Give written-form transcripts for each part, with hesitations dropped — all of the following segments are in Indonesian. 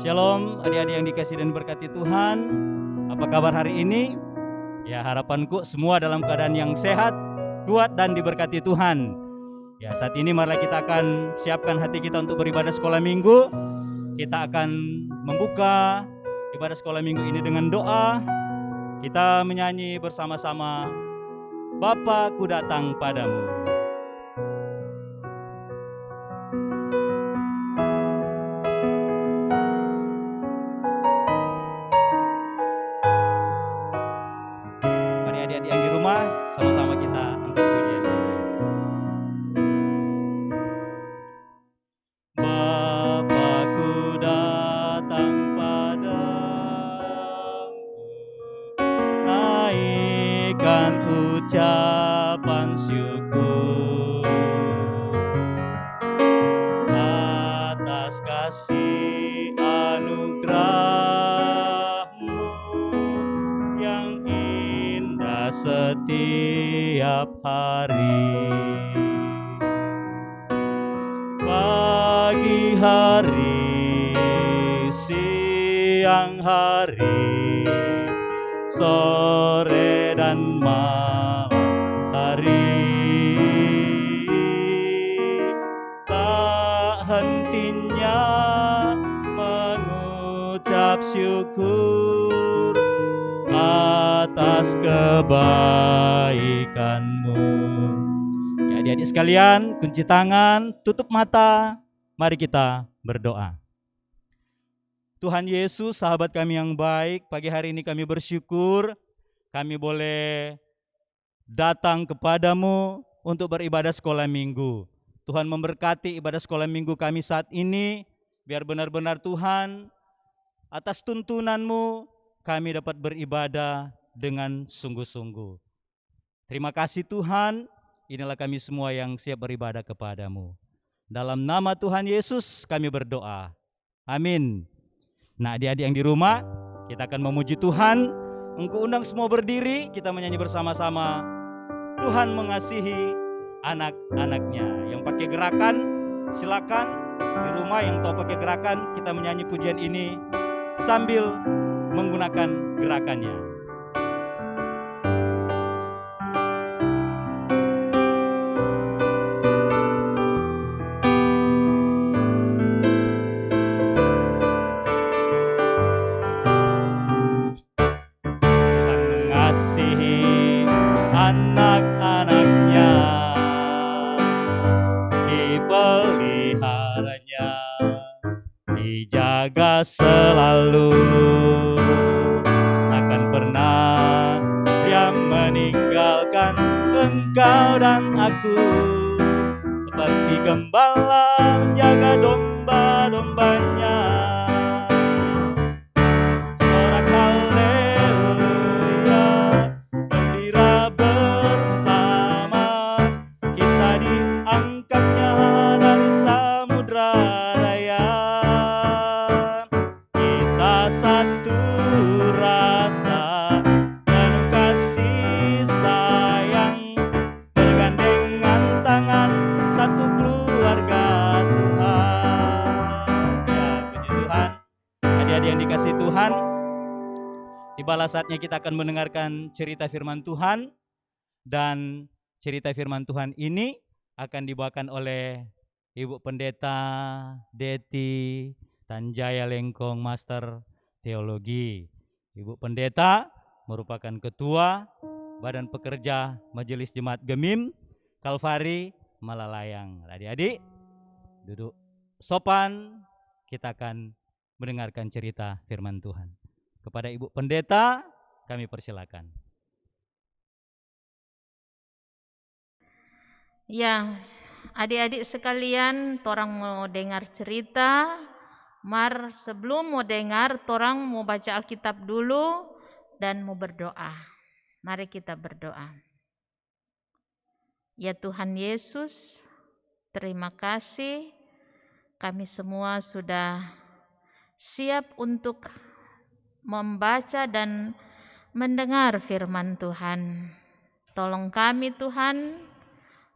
Shalom adik-adik yang dikasihi dan berkati Tuhan. Apa kabar hari ini? Ya, harapanku semua dalam keadaan yang sehat, kuat dan diberkati Tuhan. Ya, saat ini marilah kita akan siapkan hati kita untuk beribadah sekolah minggu. Kita akan membuka ibadah sekolah minggu ini dengan doa. Kita menyanyi bersama-sama, Bapa ku datang padamu. Adik-adik yang di rumah, sama-sama kita angkat pujian ini. Bapa-Ku datang padamu, naikkan ucapan syukur atas kasih anugerah-Mu yang indah setiap hari. Pagi hari, siang hari, sore dan malam hari, tak hentinya mengucap syukur atas kebaikan-Mu. Ya, adik-adik sekalian, kunci tangan, tutup mata, mari kita berdoa. Tuhan Yesus, sahabat kami yang baik, pagi hari ini kami bersyukur kami boleh datang kepadamu untuk beribadah sekolah minggu. Tuhan memberkati ibadah sekolah minggu kami saat ini, biar benar-benar Tuhan, atas tuntunan-Mu kami dapat beribadah dengan sungguh-sungguh. Terima kasih Tuhan, inilah kami semua yang siap beribadah kepadamu. Dalam nama Tuhan Yesus kami berdoa. Amin. Nah, adik-adik yang di rumah, kita akan memuji Tuhan. Engkau undang semua berdiri, kita menyanyi bersama-sama. Tuhan mengasihi anak-anaknya. Yang pakai gerakan, silakan. Di rumah yang tahu pakai gerakan, kita menyanyi pujian ini sambil menggunakan gerakannya. Mengasihi anak-anaknya, dipeliharanya, dijaga selalu. Takkan pernah Dia meninggalkan engkau dan aku, seperti gembala menjaga domba-dombanya. Tibalah saatnya kita akan mendengarkan cerita firman Tuhan, dan cerita firman Tuhan ini akan dibawakan oleh Ibu Pendeta Deti Tanjaya Lengkong, Master Teologi. Ibu Pendeta merupakan Ketua Badan Pekerja Majelis Jemaat Gemim Kalvari Malalayang. Adik-adik duduk sopan, kita akan mendengarkan cerita firman Tuhan. Kepada Ibu Pendeta kami persilakan. Ya, adik-adik sekalian, torang mau dengar cerita. Sebelum mau dengar, torang mau baca Alkitab dulu dan mau berdoa. Mari kita berdoa. Ya Tuhan Yesus, terima kasih kami semua sudah siap untuk membaca dan mendengar firman Tuhan. Tolong kami Tuhan,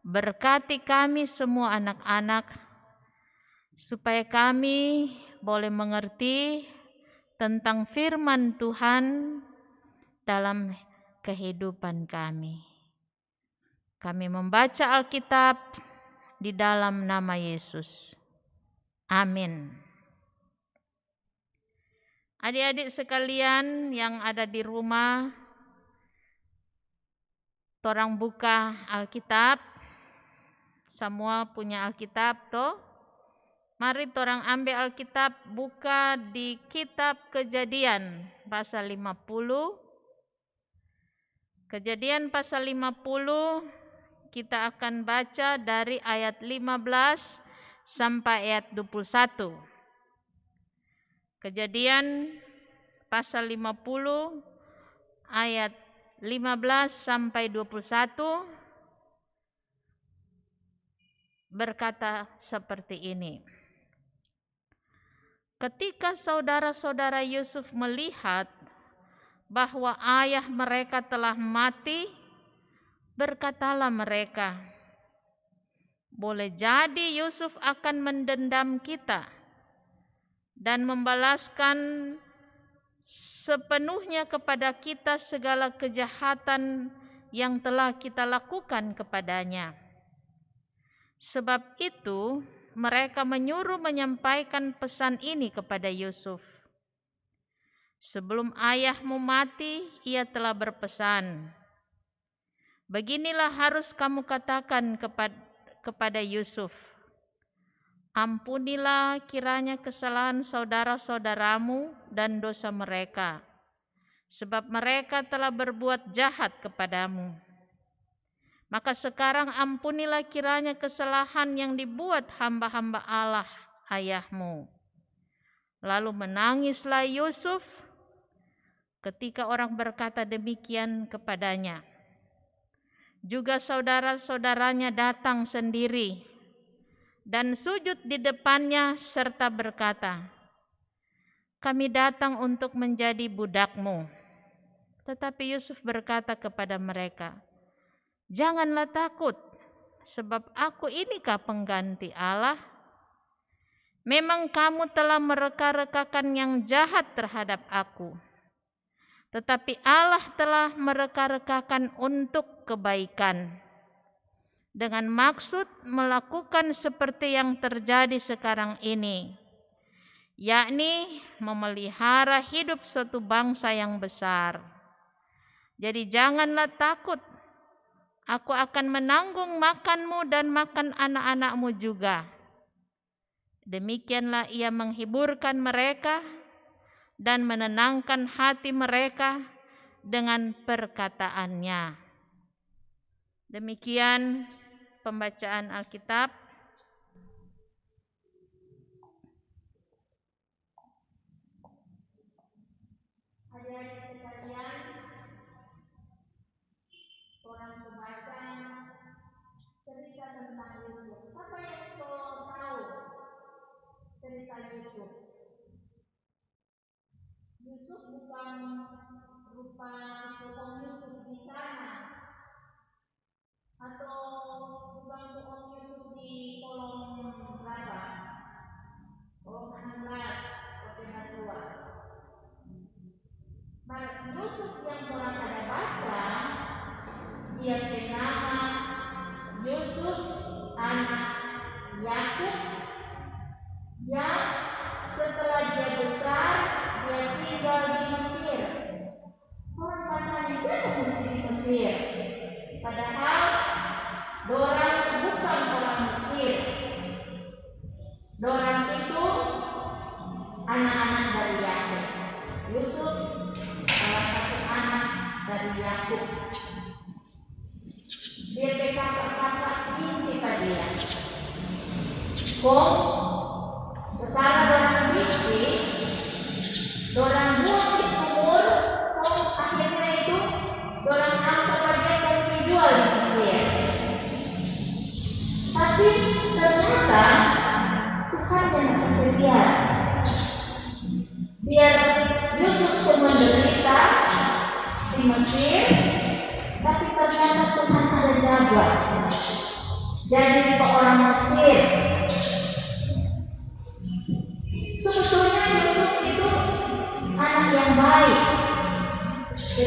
berkati kami semua anak-anak, supaya kami boleh mengerti tentang firman Tuhan dalam kehidupan kami. Kami membaca Alkitab di dalam nama Yesus. Amin. Adik-adik sekalian yang ada di rumah, torang buka Alkitab. Semua punya Alkitab toh? Mari torang ambil Alkitab, buka di kitab Kejadian pasal 50. Kejadian pasal 50 kita akan baca dari ayat 15 sampai ayat 21. Kejadian pasal 50 ayat 15 sampai 21 berkata seperti ini. Ketika saudara-saudara Yusuf melihat bahwa ayah mereka telah mati, berkatalah mereka, boleh jadi Yusuf akan mendendam kita dan membalaskan sepenuhnya kepada kita segala kejahatan yang telah kita lakukan kepadanya. Sebab itu mereka menyuruh menyampaikan pesan ini kepada Yusuf. Sebelum ayahmu mati, ia telah berpesan, beginilah harus kamu katakan kepada Yusuf, ampunilah kiranya kesalahan saudara-saudaramu dan dosa mereka, sebab mereka telah berbuat jahat kepadamu. Maka sekarang ampunilah kiranya kesalahan yang dibuat hamba-hamba Allah ayahmu. Lalu menangislah Yusuf ketika orang berkata demikian kepadanya. Juga saudara-saudaranya datang sendiri dan sujud di depannya serta berkata, kami datang untuk menjadi budakmu. Tetapi Yusuf berkata kepada mereka, janganlah takut, sebab aku inikah pengganti Allah? Memang kamu telah mereka-rekakan yang jahat terhadap aku, tetapi Allah telah mereka-rekakan untuk kebaikan, dengan maksud melakukan seperti yang terjadi sekarang ini, yakni memelihara hidup suatu bangsa yang besar. Jadi janganlah takut, aku akan menanggung makanmu dan makan anak-anakmu juga. Demikianlah ia menghiburkan mereka dan menenangkan hati mereka dengan perkataannya. Demikian pembacaan Alkitab. Adik-adik sekalian, orang membaca cerita tentang Yusuf. Apa yang saudara tahu cerita Yusuf? Yusuf bukan rupa potong Yusuf di sana, atau bukan potong Yusuf di kolom berapa? Kolom 16 atau 2. Yusuf yang orang ada baca, dia bernama Yusuf anak Yakub, yang setelah dia besar dia tinggal di Mesir. Orang katanya dia mesti di Mesir, padahal dorang bukan orang Mesir. Dorang itu anak-anak dari Yakub. Yusuf salah satu anak dari Yakub. Dia kakak-kakak kinci dia. Kok sekarang orang kinci, orang buang di sumur, kok akhirnya itu orang angkat dia mau dijual di Mesir. Tapi ternyata Tuhan yang bersedia biar Yusuf semua menderita di Mesir, tapi ternyata Tuhan ada jaga. Jadi orang Mesir sebetulnya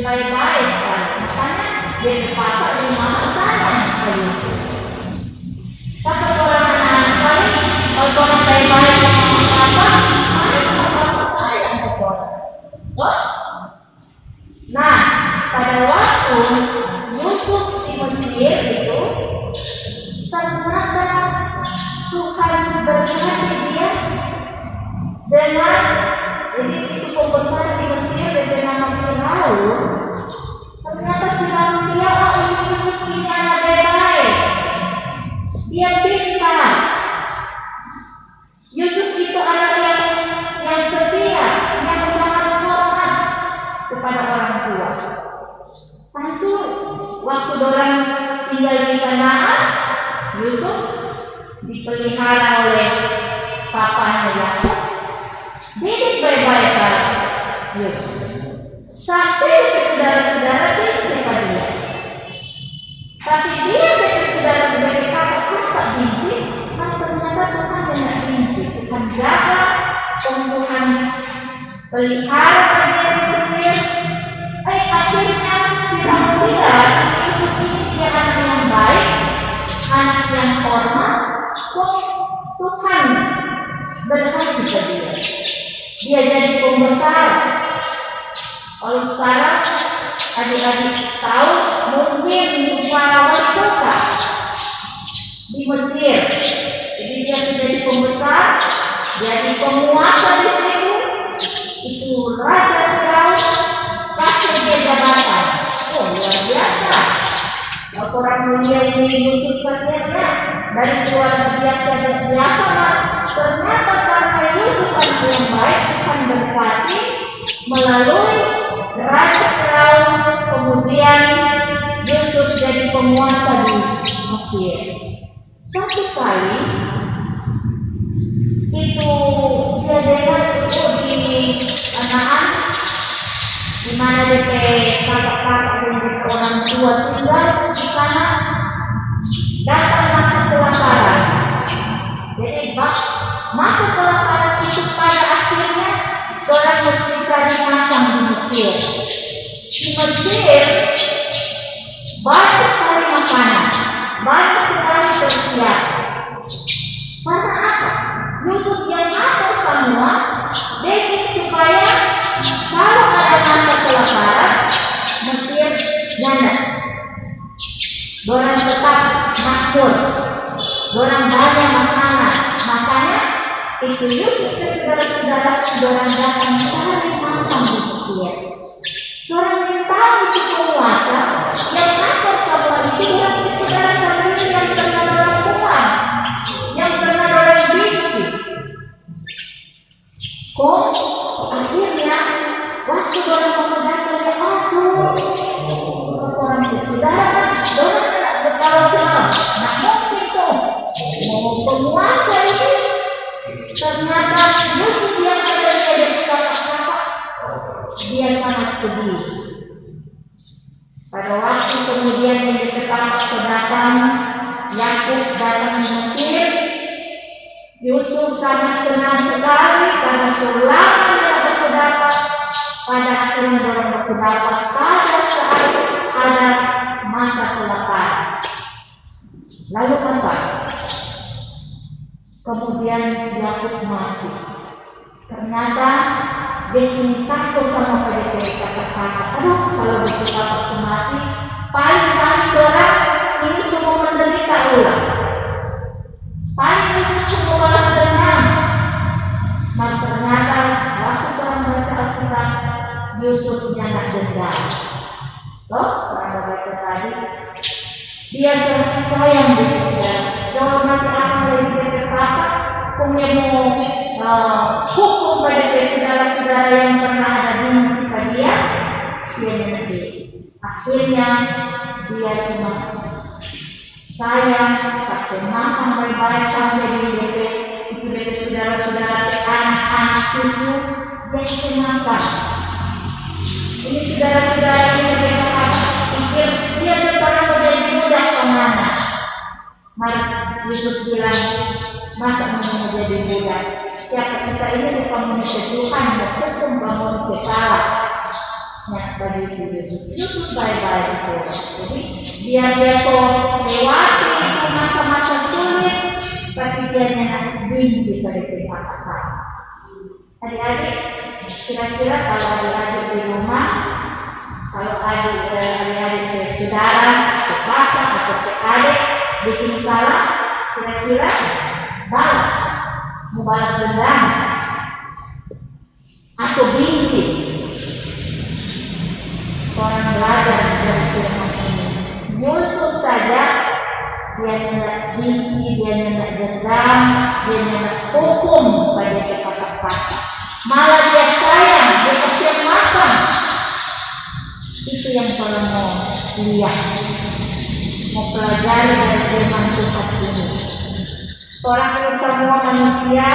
baik-baik sekali. Makanya dia berkata lima sayang ke Yusuf. Kata orang anak kali, kalau orang baik-baik apa? Mereka bapak sayang ke orang. Oh? Nah, pada waktu Yusuf di Mesir itu, ternyata Tuhan berkati dia dengan, jadi itu pembesar di Mesir dengan Firaun. Ternyata Firaun dia ini Yusuf ini anak baik, dia pintar. Yusuf itu anak yang setia, yang sangat hormat kepada orang tua. Tentu waktu orang tinggal di Kanaan, Yusuf dipelihara oleh papanya Yakub. Didik baik-baik Yusuf. Sampai ke saudara-saudara dia dia. Tapi dia ke saudara-saudara kata benci, ternyata Tuhan tidak benci. Tuhan jaga, Tuhan pelihara dia di Mesir. Akhirnya kita melihat Yusuf ini dia anak yang baik, anak yang hormat. Tuhan berkati kepada dia. Dia jadi pembesar. Kalau sekarang adik-adik tahu mungkin para wali kota di Mesir. Jadi dia jadi pembesar, jadi penguasa di situ. Itu Raja Firaun kasih dia jabatan. Oh luar biasa. Kalau orang mulia ini Yusuf kasihnya dari keluarga biasa. Ternyata karena Yusuf anak yang baik, Tuhan berkati melalui Raja Firaun, kemudian Yusuf jadi penguasa di Mesir. Satu kali itu dia dengar itu di Kanaan, di mana kakak-kakak dan orang tua tinggal di sana, datang masa kelaparan. Jadi masa kelaparan itu pada akhirnya orang mesti cari makan di Mesir. Di Mesir banyak sekali makanan, banyak sekali tersiap. Karena apa? Yusuf yang atur semua, bikin supaya kalau ada masa kelaparan, Mesir nyanda. Orang tetap makmur, orang banyak makanan. Makanya itu Yusuf ke saudara-saudara orang datang mencari makan di Mesir. Orang yang tahu itu penguasa, yang atur semua itu orang saudara-saudara yang pernah orang kuat, yang pernah orang benci. Kok akhirnya waktu orang mau datang ya orang saudara orang berkala-kala, nak mungkin tuh mau penguasa ini. Ternyata Yusuf yang ada di kakak-kakak dia sangat sedih. Pada waktu kemudian yang diketahui datang Yakub datang di Mesir, Yusuf sangat senang sekali karena selama dia berpendapat pada akhirnya orang berpendapat pada saat ada masa kelaparan. Lalu apa? Kemudian Yakub mati. Ternyata bikin takut sama pada kakak-kakak. Aduh, kalau bikin takut semati, paling orang ini semua menderita ulang. Paling Yusuf semua balas dendam. Nah ternyata waktu orang baca Alkitab, Yusuf jangan dendam. Loh, orang baca tadi, dia selesai sayang gitu saudara. Kalau masih akan dari kakak, punya mau hukum pada saudara-saudara yang pernah ada benci pada dia nanti. Akhirnya dia cuma sayang, kasih makan baik-baik sampai di DP itu DP saudara-saudara anak-anak cucu dia kasih makan. Ini saudara-saudara ini mereka pikir dia berkorban menjadi budak kemana? Mari Yusuf bilang, masa mau menjadi budak? Siapa kita ini bukan manusia Tuhan, dan hukum kamu salah. bagi Yusuf baik-baik itu. Jadi dia so lewati itu masa-masa sulit, tapi dia nyak benci pada kata-kata. Adik-adik, kira-kira kalau adik-adik di rumah, kalau adik-adik ke saudara, ke kakak atau ke adik bikin salah, kira-kira mau balas dendam atau benci. Orang belajar dari firman ini, Yusuf saja dia hendak benci, dia hendak dendam, dia hendak hukum pada kata-kata. Malah dia sayang, dia kasih makan. Itu yang kalau mau lihat, mau pelajari dari firman Tuhan ini. Orang ini semua manusia,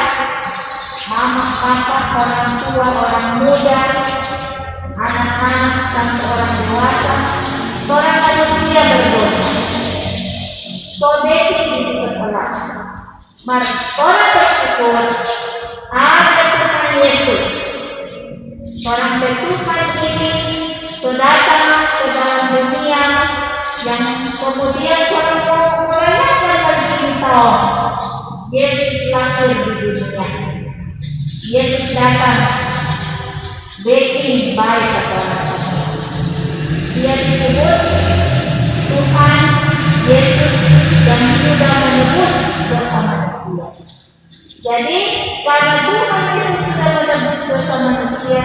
mama, papa, orang tua, orang muda, anak-anak sampai orang dewasa, orang manusia berdosa. Sodeki itu kesalahan. Mari orang bersyukur ada Tuhan Yesus. Orang Tuhan ini sudah datang ke dalam dunia yang kemudian orang mau merayakan lagi tahun. Yesus lahir di dunia. Yesus datang bikin baik kata orang semua. Dia disebut Tuhan Yesus yang sudah menebus dosa manusia. Jadi karena Tuhan Yesus sudah menebus dosa manusia,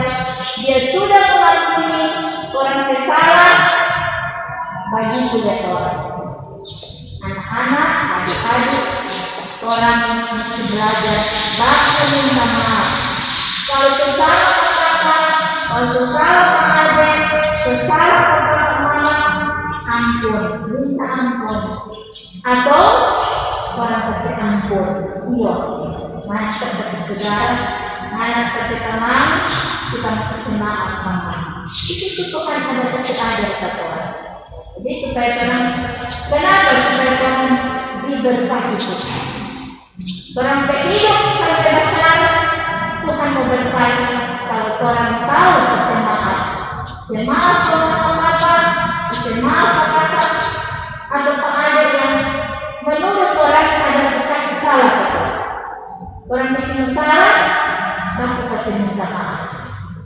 dia sudah mengampuni orang kesalahan bagi kita orang. Anak-anak, adik-adik, orang mesti belajar bahasa minta maaf. Kalau kesalahan kalau salah ada, salah kata ampun, minta ampun, atau orang kasih ampun, iya, mana kita saudara, mana kita teman, kita kasih maaf sama. Itu Tuhan ada kasih ajar kata orang. Jadi supaya kenapa supaya kamu diberkati Tuhan. Orang hidup sampai besar, Tuhan mau berkati. Kalau orang tahu semaaf apa, semaaf apa, atau ada yang menurut orang ada kasih salah betul. Orang kasih salah, maka kasih minta maaf.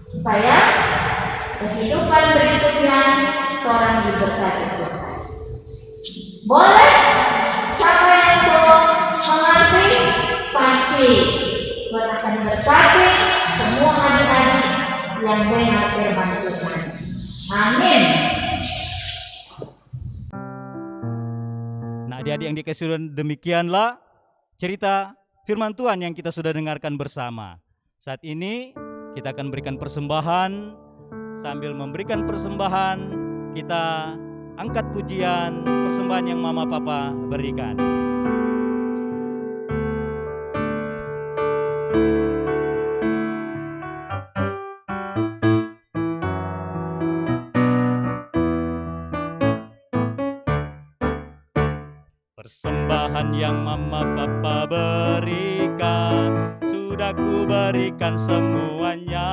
Supaya kehidupan berikutnya orang diberkati Tuhan. Boleh siapa yang mengerti pasti Tuhan akan berkati semua adik-adik yang dengar firman Tuhan. Amin. Nah, adik-adik yang dikasih Tuhan, demikianlah cerita firman Tuhan yang kita sudah dengarkan bersama. Saat ini kita akan berikan persembahan. Sambil memberikan persembahan, kita angkat pujian persembahan yang Mama Papa berikan. Persembahan yang Mama Papa berikan, sudah ku berikan semuanya.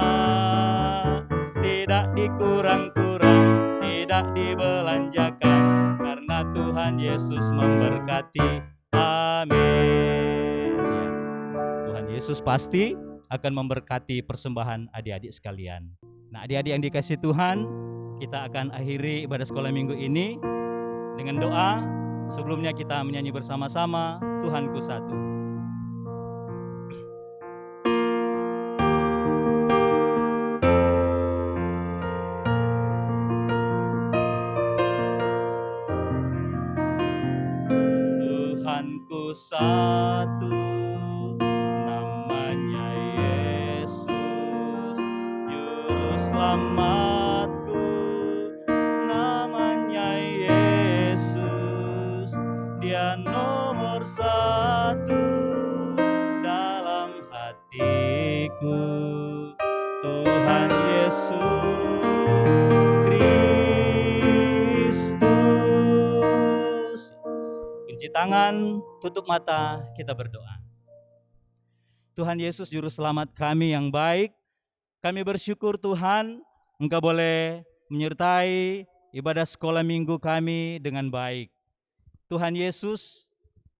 Tidak dikurang-kurang, tidak dibelanjakan, karena Tuhan Yesus memberkati. Amin. Tuhan Yesus pasti akan memberkati persembahan adik-adik sekalian. Nah, adik-adik yang dikasih Tuhan, kita akan akhiri ibadah sekolah minggu ini dengan doa. Sebelumnya kita menyanyi bersama-sama, Tuhanku Satu. Tuhanku satu, namanya Yesus, Juru Selamatku, namanya Yesus. Dia nomor satu dalam hatiku, Tuhan Yesus Kristus. Kunci tangan, tutup mata, kita berdoa. Tuhan Yesus Juru Selamat kami yang baik, kami bersyukur Tuhan, Engkau boleh menyertai ibadah sekolah minggu kami dengan baik. Tuhan Yesus,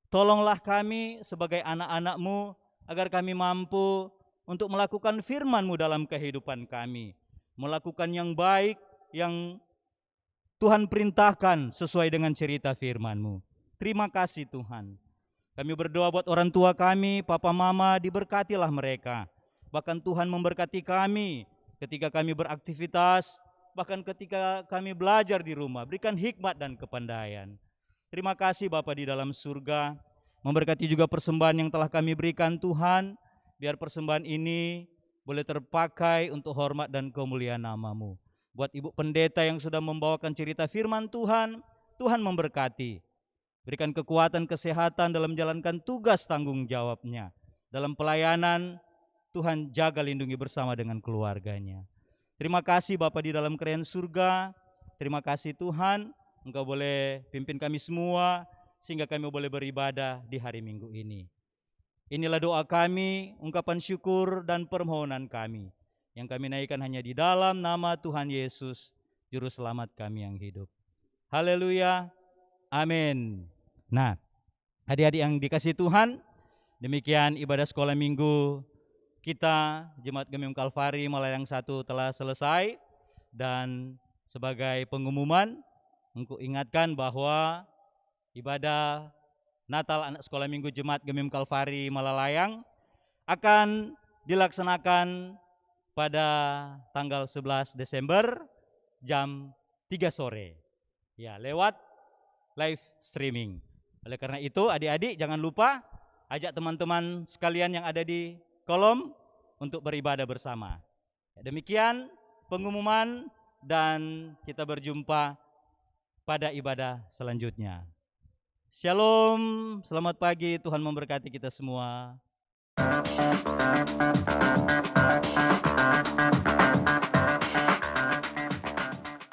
tolonglah kami sebagai anak-anak-Mu agar kami mampu untuk melakukan firman-Mu dalam kehidupan kami. Melakukan yang baik, yang Tuhan perintahkan sesuai dengan cerita firman-Mu. Terima kasih Tuhan. Kami berdoa buat orang tua kami, papa mama, diberkatilah mereka. Bahkan Tuhan memberkati kami ketika kami beraktivitas, bahkan ketika kami belajar di rumah. Berikan hikmat dan kepandaian. Terima kasih Bapa di dalam surga. Memberkati juga persembahan yang telah kami berikan Tuhan. Biar persembahan ini boleh terpakai untuk hormat dan kemuliaan nama-Mu. Buat Ibu Pendeta yang sudah membawakan cerita firman Tuhan, Tuhan memberkati. Berikan kekuatan, kesehatan dalam menjalankan tugas tanggung jawabnya. Dalam pelayanan, Tuhan jaga lindungi bersama dengan keluarganya. Terima kasih Bapa di dalam kerajaan surga. Terima kasih Tuhan, Engkau boleh pimpin kami semua, sehingga kami boleh beribadah di hari Minggu ini. Inilah doa kami, ungkapan syukur dan permohonan kami, yang kami naikkan hanya di dalam nama Tuhan Yesus, Juru Selamat kami yang hidup. Haleluya, amin. Nah, adik-adik yang dikasihi Tuhan, demikian ibadah sekolah minggu kita, Jemaat Gemiung Kalvari Malayang 1 telah selesai. Dan sebagai pengumuman, engkau ingatkan bahwa ibadah Natal anak sekolah minggu Jemaat Gemiung Kalvari Malayang akan dilaksanakan pada tanggal 11 Desember jam 3 sore. Ya, lewat live streaming. Oleh karena itu, adik-adik jangan lupa ajak teman-teman sekalian yang ada di kolom untuk beribadah bersama. Demikian pengumuman dan kita berjumpa pada ibadah selanjutnya. Shalom, selamat pagi, Tuhan memberkati kita semua.